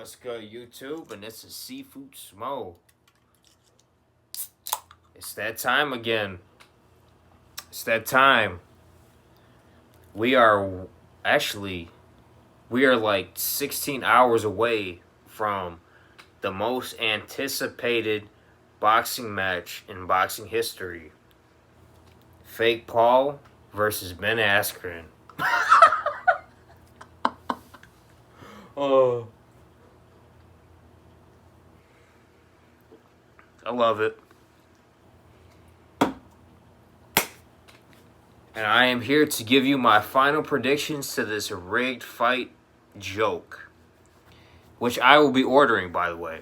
What's good, YouTube? And this is Seafood Smo. It's that time again. It's that time. We are actually, we are like 16 hours away from the most anticipated boxing match in boxing history. Fake Paul versus Ben Askren. Oh, I love it. And I am here to give you my final predictions to this rigged fight joke, which I will be ordering, by the way,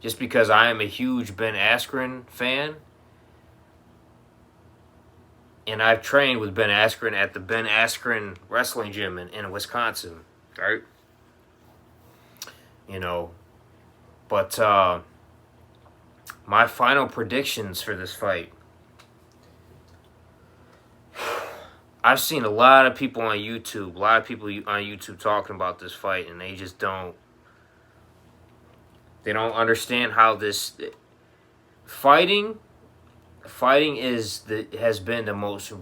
just because I am a huge Ben Askren fan. And I've trained with Ben Askren at the Ben Askren Wrestling Gym in Wisconsin, right? You know, but my final predictions for this fight. I've seen a lot of people on YouTube, talking about this fight, and they just don't understand how this fighting has been the most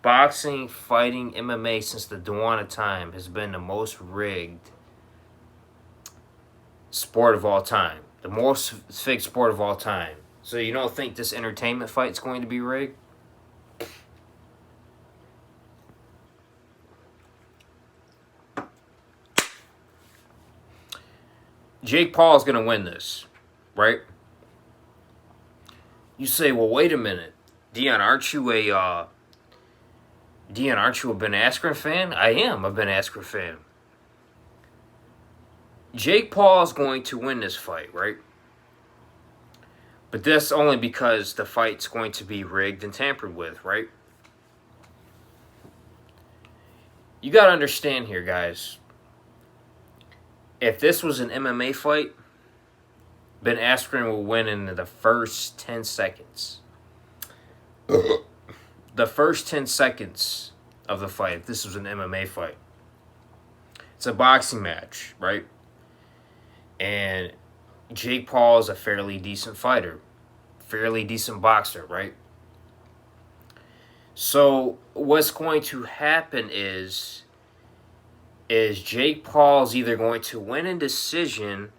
boxing, fighting, MMA since the dawn of time has been the most rigged sport of all time, the most fake sport of all time. So you don't think this entertainment fight is going to be rigged? Jake Paul is going to win this, right? You say, well, wait a minute, Dion, aren't you a Ben Askren fan? I am a Ben Askren fan. Jake Paul is going to win this fight, right? But that's only because the fight's going to be rigged and tampered with, right? You got to understand here, guys. If this was an MMA fight, Ben Askren will win in the first 10 seconds. The first 10 seconds of the fight, if this was an MMA fight. It's a boxing match, right? And Jake Paul is a fairly decent fighter. Fairly decent boxer, right? So what's going to happen is Jake Paul's either going to win in decision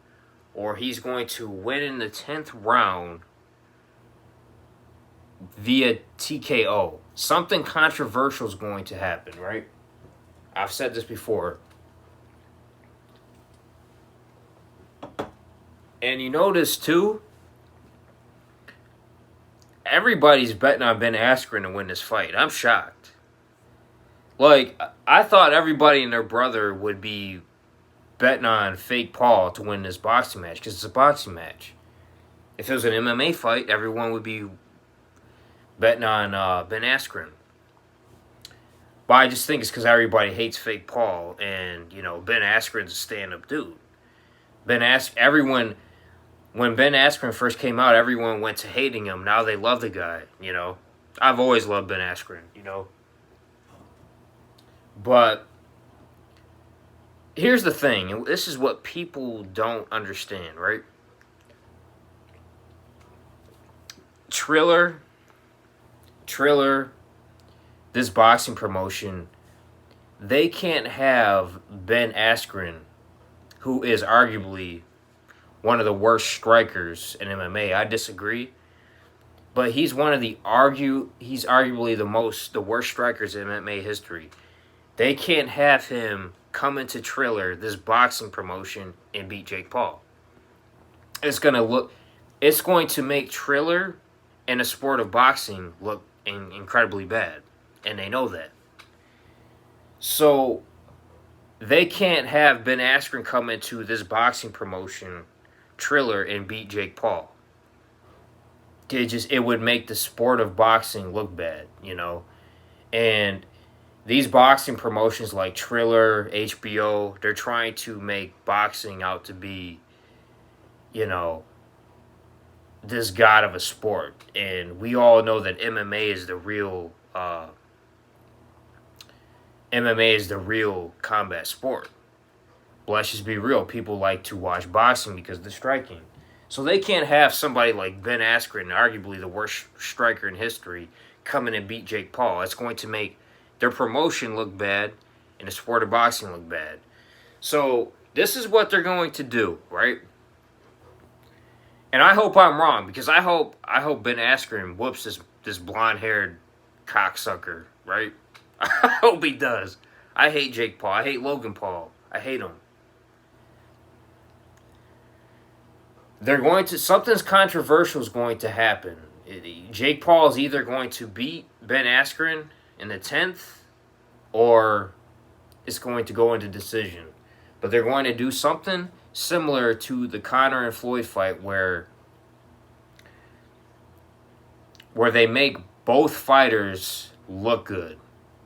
or he's going to win in the 10th round via TKO. Something controversial is going to happen, right? I've said this before. And you notice, too, everybody's betting on Ben Askren to win this fight. I'm shocked. Like, I thought everybody and their brother would be betting on fake Paul to win this boxing match because it's a boxing match. If it was an MMA fight, everyone would be betting on Ben Askren. But I just think it's because everybody hates fake Paul, and Ben Askren's a stand-up dude. When Ben Askren first came out, everyone went to hating him. Now they love the guy. I've always loved Ben Askren. But here's the thing, and this is what people don't understand, right? Triller, this boxing promotion, they can't have Ben Askren, who is arguably one of the worst strikers in MMA. I disagree. But he's arguably the worst strikers in MMA history. They can't have him come into Triller, this boxing promotion, and beat Jake Paul. It's going to make Triller and the sport of boxing look incredibly bad. And they know that. So they can't have Ben Askren come into this boxing promotion, Triller, and beat Jake Paul. It would make the sport of boxing look bad, And these boxing promotions like Triller, HBO, they're trying to make boxing out to be, this god of a sport. And we all know that MMA is the real combat sport. But let's just be real. People like to watch boxing because of the striking. So they can't have somebody like Ben Askren, arguably the worst striker in history, come in and beat Jake Paul. It's going to make their promotion look bad and the sport of boxing look bad. So this is what they're going to do, right? And I hope I'm wrong, because I hope Ben Askren whoops this blonde-haired cocksucker, right? I hope he does. I hate Jake Paul. I hate Logan Paul. I hate him. They're going to, something's controversial is going to happen. Jake Paul is either going to beat Ben Askren in the 10th, or it's going to go into decision. But they're going to do something similar to the Conor and Floyd fight where they make both fighters look good,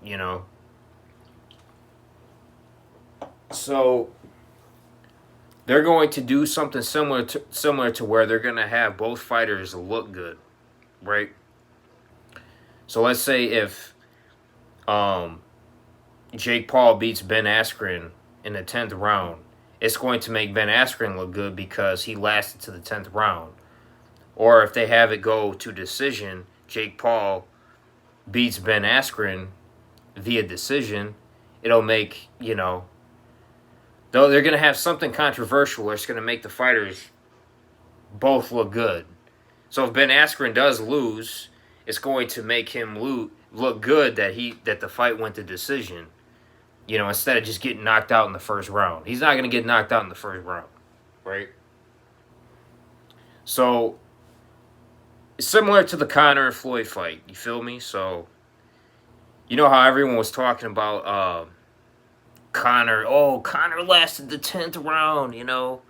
you know? So they're going to do something similar to where they're going to have both fighters look good, right? So let's say if Jake Paul beats Ben Askren in the 10th round, it's going to make Ben Askren look good because he lasted to the 10th round. Or if they have it go to decision, Jake Paul beats Ben Askren via decision, it'll make, you know, though they're going to have something controversial where it's going to make the fighters both look good. So if Ben Askren does lose, it's going to make him look good that the fight went to decision. You know, instead of just getting knocked out in the first round. He's not going to get knocked out in the first round, right? So, it's similar to the Conor and Floyd fight. You feel me? So, you know how everyone was talking about Conor. Oh, Conor lasted the 10th round, you know.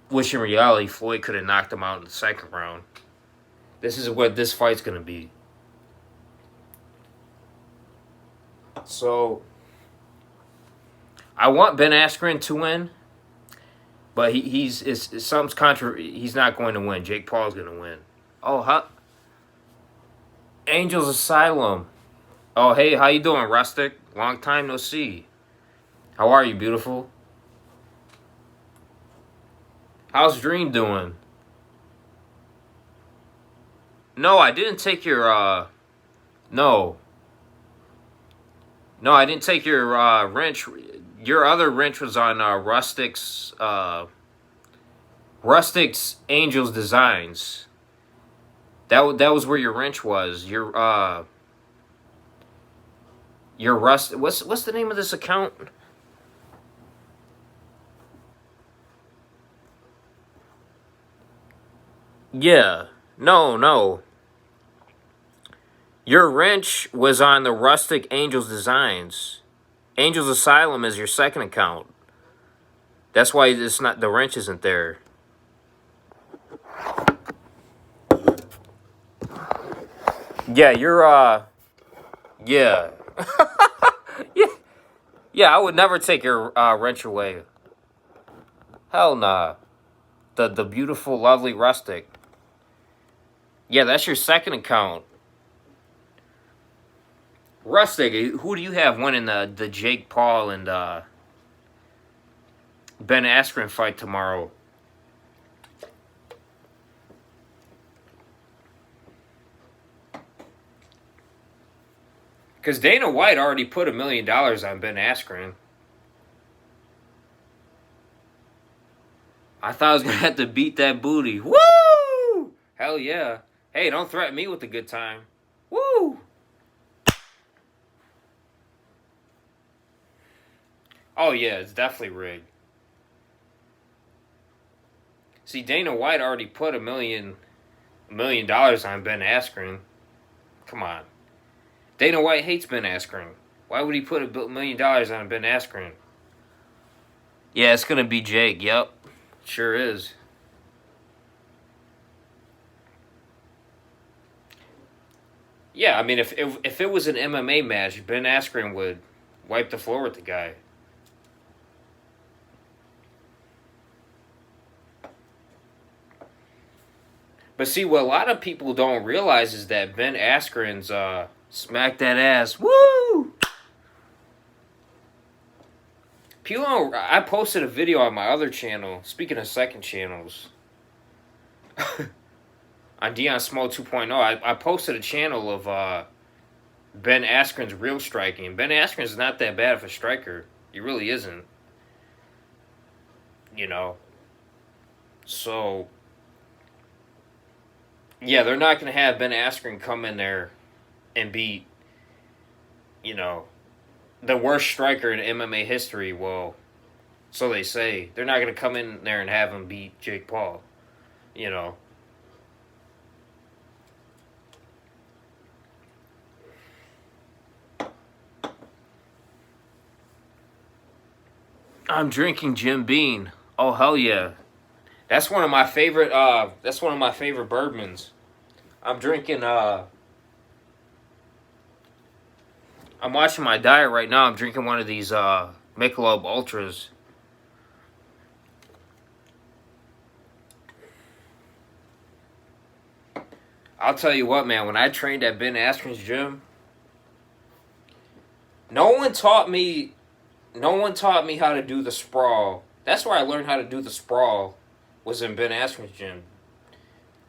Which in reality, Floyd could have knocked him out in the second round. This is what this fight's going to be. So, I want Ben Askren to win, but he's not going to win. Jake Paul's going to win. Oh, huh? Angels Asylum. Oh, hey, how you doing, Rustic? Long time no see. How are you, beautiful? How's Dream doing? No, I didn't take your, no. No, I didn't take your wrench. Your other wrench was on Rustic's Angels Designs. That was where your wrench was. Your what's the name of this account? Yeah. No. Your wrench was on the Rustic Angels Designs. Angels Asylum is your second account. That's why it's not, the wrench isn't there. Yeah, you're yeah. Yeah. Yeah, I would never take your wrench away. Hell nah. The beautiful, lovely Rustic. Yeah, that's your second account. Rustic, who do you have winning the Jake Paul and Ben Askren fight tomorrow? Because Dana White already put $1 million on Ben Askren. I thought I was going to have to beat that booty. Woo! Hell yeah. Hey, don't threaten me with a good time. Woo! Oh, yeah, it's definitely rigged. See, Dana White already put $1 million on Ben Askren. Come on. Dana White hates Ben Askren. Why would he put $1 million on Ben Askren? Yeah, it's going to be Jake. Yep. Sure is. Yeah, I mean, if it was an MMA match, Ben Askren would wipe the floor with the guy. But see, what a lot of people don't realize is that Ben Askren's smack that ass. Woo! I posted a video on my other channel. Speaking of second channels, on Dion Small 2.0, I posted a channel of Ben Askren's real striking. Ben Askren's not that bad of a striker. He really isn't. You know. So, yeah, they're not going to have Ben Askren come in there and beat, you know, the worst striker in MMA history. Well, so they say. They're not going to come in there and have him beat Jake Paul. You know. I'm drinking Jim Beam. Oh, hell yeah. That's one of my favorite bourbons. I'm drinking I'm watching my diet right now. I'm drinking one of these Michelob Ultras. I'll tell you what, man, when I trained at Ben Askren's gym, no one taught me how to do the sprawl. That's where I learned how to do the sprawl, was in Ben Askren's gym.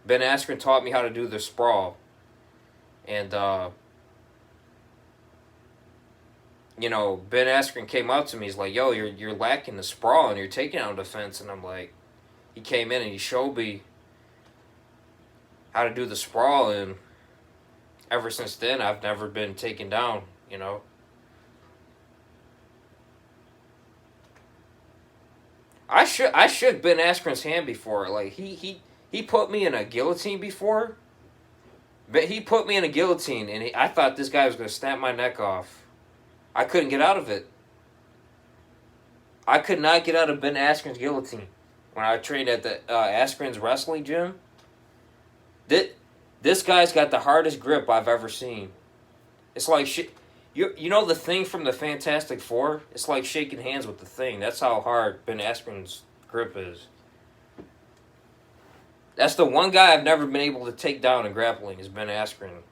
Ben Askren taught me how to do the sprawl. And, you know, Ben Askren came up to me. He's like, yo, you're lacking the sprawl and you're taking out defense. And I'm like, he came in and he showed me how to do the sprawl. And ever since then, I've never been taken down, you know. I shook Ben Askren's hand before. Like, he put me in a guillotine before. But he put me in a guillotine, and I thought this guy was going to snap my neck off. I couldn't get out of it. I could not get out of Ben Askren's guillotine when I trained at the Askren's wrestling gym. This guy's got the hardest grip I've ever seen. It's like shit. You know the Thing from the Fantastic Four? It's like shaking hands with the Thing. That's how hard Ben Askren's grip is. That's the one guy I've never been able to take down in grappling, is Ben Askren.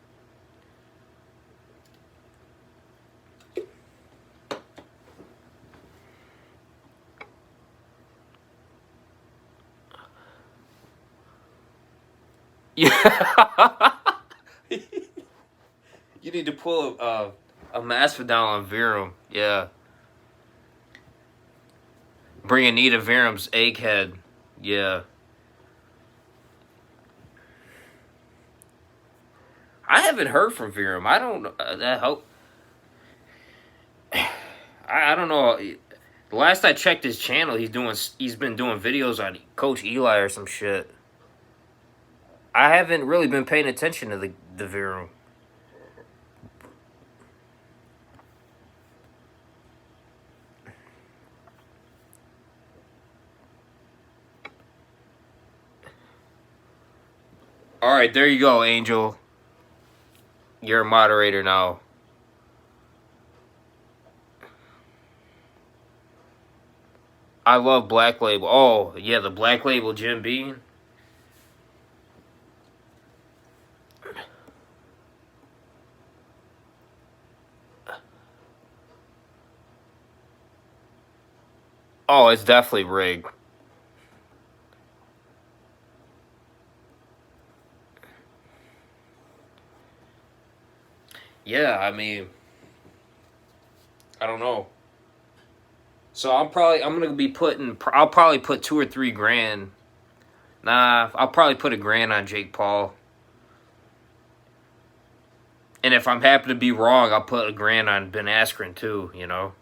Yeah. You need to pull a Masvidal on Virum. Yeah. Bring Anita Virum's egghead. Yeah. I haven't heard from Virum. I don't that hope. I don't know. The last I checked his channel, he's been doing videos on Coach Eli or some shit. I haven't really been paying attention to the Virum. All right, there you go, Angel. You're a moderator now. I love Black Label. Oh, yeah, the Black Label Jim Beam. Oh, it's definitely rigged. Yeah, I mean, I don't know. So I'm gonna be I'll probably put $2 or $3 grand. Nah, I'll probably put $1 grand on Jake Paul. And if I'm happy to be wrong, I'll put $1 grand on Ben Askren too, you know.